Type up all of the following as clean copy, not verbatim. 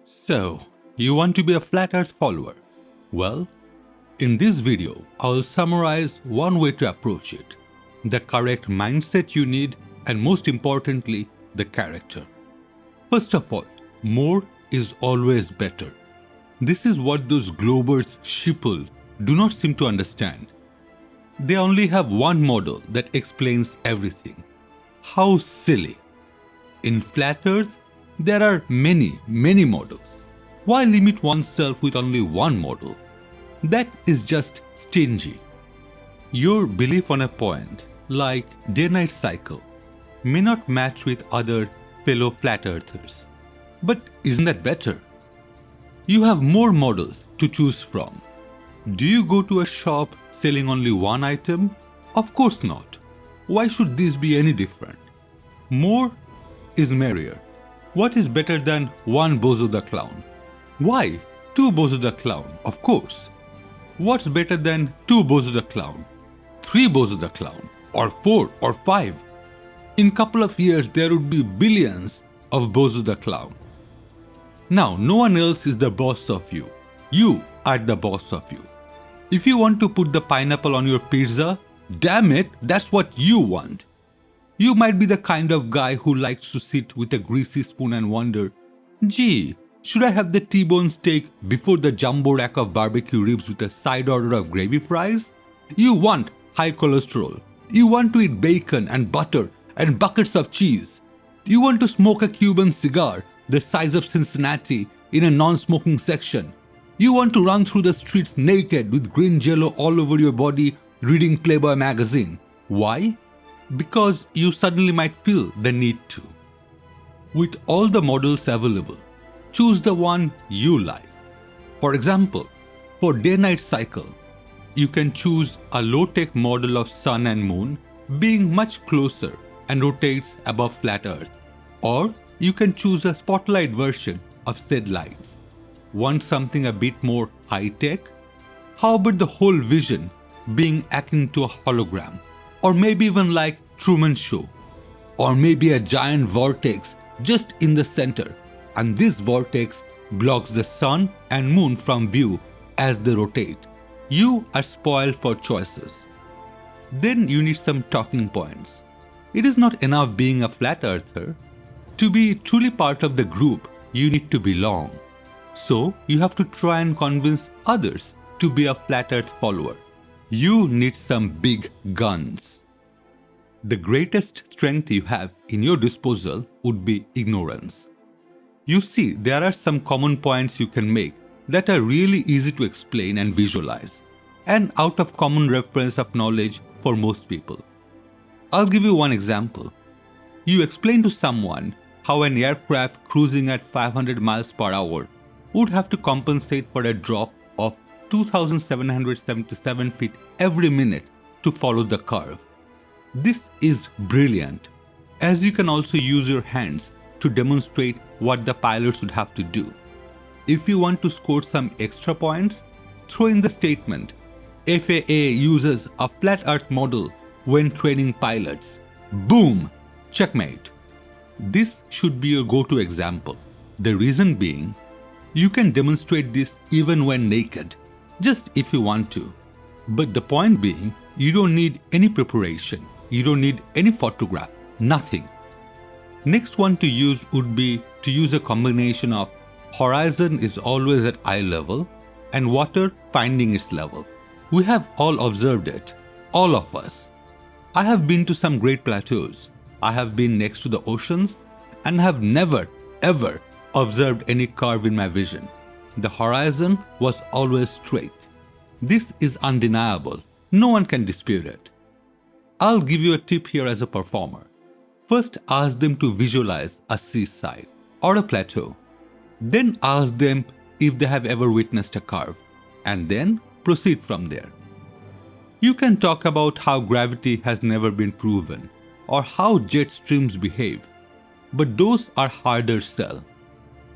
So, you want to be a flat earth follower? Well, in this video, I will summarize one way to approach it, the correct mindset you need, and most importantly, the character. First of all, more is always better. This is what those globers sheeple do not seem to understand. They only have one model that explains everything. How silly. In flat earth, there are many models. Why limit oneself with only one model? That is just stingy. Your belief on a point, like day-night cycle, may not match with other fellow flat earthers. But isn't that better? You have more models to choose from. Do you go to a shop selling only one item? Of course not. Why should this be any different? More is merrier. What is better than one Bozo the Clown? Why? Two Bozo the Clown, of course. What's better than two Bozo the Clown? Three Bozo the Clown, or four, or five. In couple of years, there would be billions of Bozo the Clown. Now, no one else is the boss of you. You are the boss of you. If you want to put the pineapple on your pizza, damn it, that's what you want. You might be the kind of guy who likes to sit with a greasy spoon and wonder, gee, should I have the T-bone steak before the jumbo rack of barbecue ribs with a side order of gravy fries? You want high cholesterol. You want to eat bacon and butter and buckets of cheese. You want to smoke a Cuban cigar the size of Cincinnati in a non-smoking section. You want to run through the streets naked with green jello all over your body reading Playboy magazine. Why? Because you suddenly might feel the need to. With all the models available, choose the one you like. For example, for day-night cycle, you can choose a low-tech model of sun and moon being much closer and rotates above flat earth. Or you can choose a spotlight version of said lights. Want something a bit more high-tech? How about the whole vision being akin to a hologram? Or maybe even like Truman Show? Or maybe a giant vortex just in the center, and this vortex blocks the sun and moon from view as they rotate. You are spoiled for choices. Then you need some talking points. It is not enough being a flat earther. To be truly part of the group, you need to belong. So you have to try and convince others to be a flat earth follower. You need some big guns. The greatest strength you have in your disposal would be ignorance. You see, there are some common points you can make that are really easy to explain and visualize, and out of common reference of knowledge for most people. I'll give you one example. You explain to someone how an aircraft cruising at 500 miles per hour would have to compensate for a drop of 2,777 feet every minute to follow the curve. This is brilliant, as you can also use your hands to demonstrate what the pilots would have to do. If you want to score some extra points, throw in the statement, FAA uses a flat earth model when training pilots. Boom! Checkmate. This should be your go-to example. The reason being, you can demonstrate this even when naked, just if you want to. But the point being, you don't need any preparation. You don't need any photograph. Nothing. Next one to use would be to use a combination of horizon is always at eye level and water finding its level. We have all observed it. All of us. I have been to some great plateaus. I have been next to the oceans and have never, ever observed any curve in my vision. The horizon was always straight. This is undeniable. No one can dispute it. I'll give you a tip here as a performer. First, ask them to visualize a seaside or a plateau. Then ask them if they have ever witnessed a curve, and then proceed from there. You can talk about how gravity has never been proven or how jet streams behave, but those are harder sell.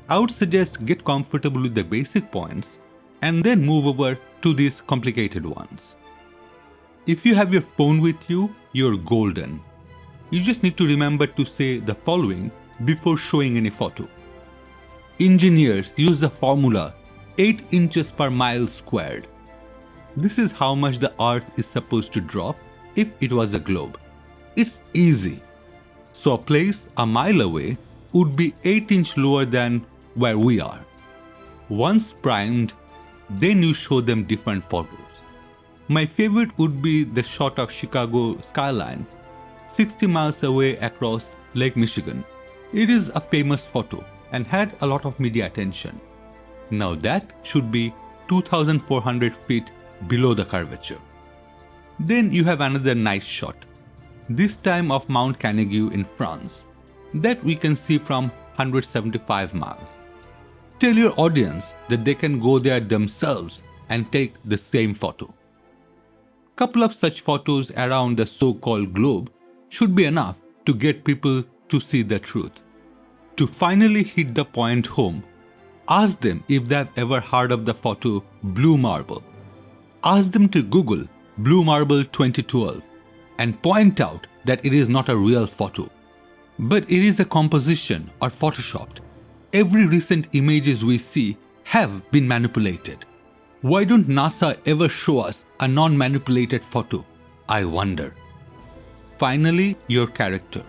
I would suggest get comfortable with the basic points and then move over to these complicated ones. If you have your phone with you, you're golden. You just need to remember to say the following before showing any photo. engineers use the formula 8 inches per mile squared. This is how much the Earth is supposed to drop if it was a globe. It's easy. So a place a mile away would be 8 inches lower than where we are. Once primed, then you show them different photos. My favorite would be the shot of Chicago skyline 60 miles away across Lake Michigan. It is a famous photo and had a lot of media attention. Now that should be 2,400 feet below the curvature. Then you have another nice shot, this time of Mount Canigou in France, that we can see from 175 miles. Tell your audience that they can go there themselves and take the same photo. Couple of such photos around the so-called globe should be enough to get people to see the truth. To finally hit the point home, ask them if they have ever heard of the photo Blue Marble. Ask them to Google Blue Marble 2012 and point out that it is not a real photo, but it is a composition or photoshopped. Every recent images we see have been manipulated. Why don't NASA ever show us a non-manipulated photo? I wonder. Finally, your character.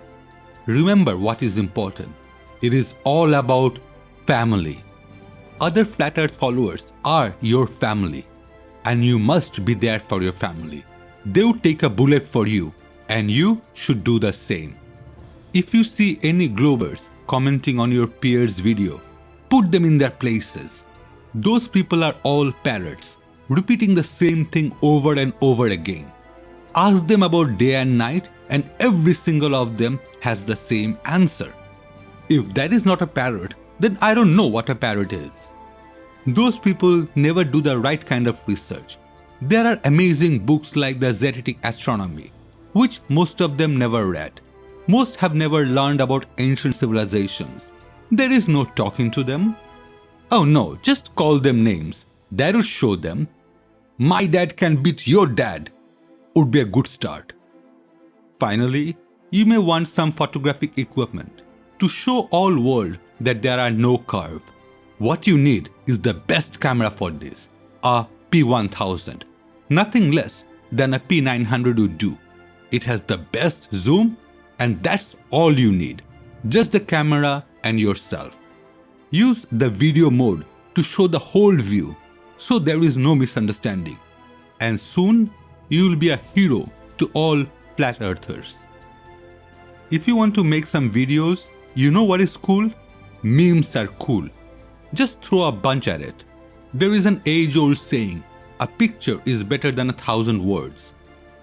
Remember what is important. It is all about family. Other Flat Earth followers are your family, and you must be there for your family. They would take a bullet for you, and you should do the same. If you see any globers commenting on your peers' video, put them in their places. Those people are all parrots, repeating the same thing over and over again. Ask them about day and night, and every single of them has the same answer. If that is not a parrot, then I don't know what a parrot is. Those people never do the right kind of research. There are amazing books like the Zetetic Astronomy, which most of them never read. Most have never learned about ancient civilizations. There is no talking to them. Oh no, just call them names. That will show them. My dad can beat your dad would be a good start. Finally, you may want some photographic equipment to show all world that there are no curve. What you need is the best camera for this, a P1000. Nothing less than a P900 would do. It has the best zoom, and that's all you need. Just the camera and yourself. Use the video mode to show the whole view so there is no misunderstanding. And soon you will be a hero to all flat earthers. If you want to make some videos, you know what is cool? Memes are cool. Just throw a bunch at it. There is an age-old saying, a picture is better than 1,000 words.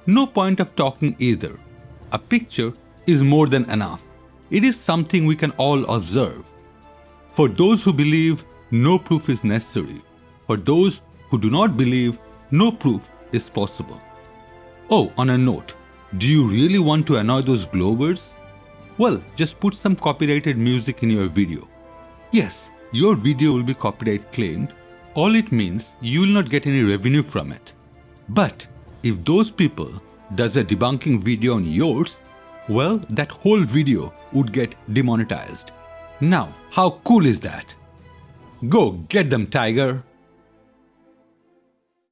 No point of talking either. A picture is more than enough. It is something we can all observe. For those who believe, no proof is necessary. For those who do not believe, no proof is possible. Oh, on a note, do you really want to annoy those globers? Well, just put some copyrighted music in your video. Yes, your video will be copyright claimed. All it means you will not get any revenue from it. But if those people does a debunking video on yours, well, that whole video would get demonetized. Now, how cool is that? Go get them, tiger!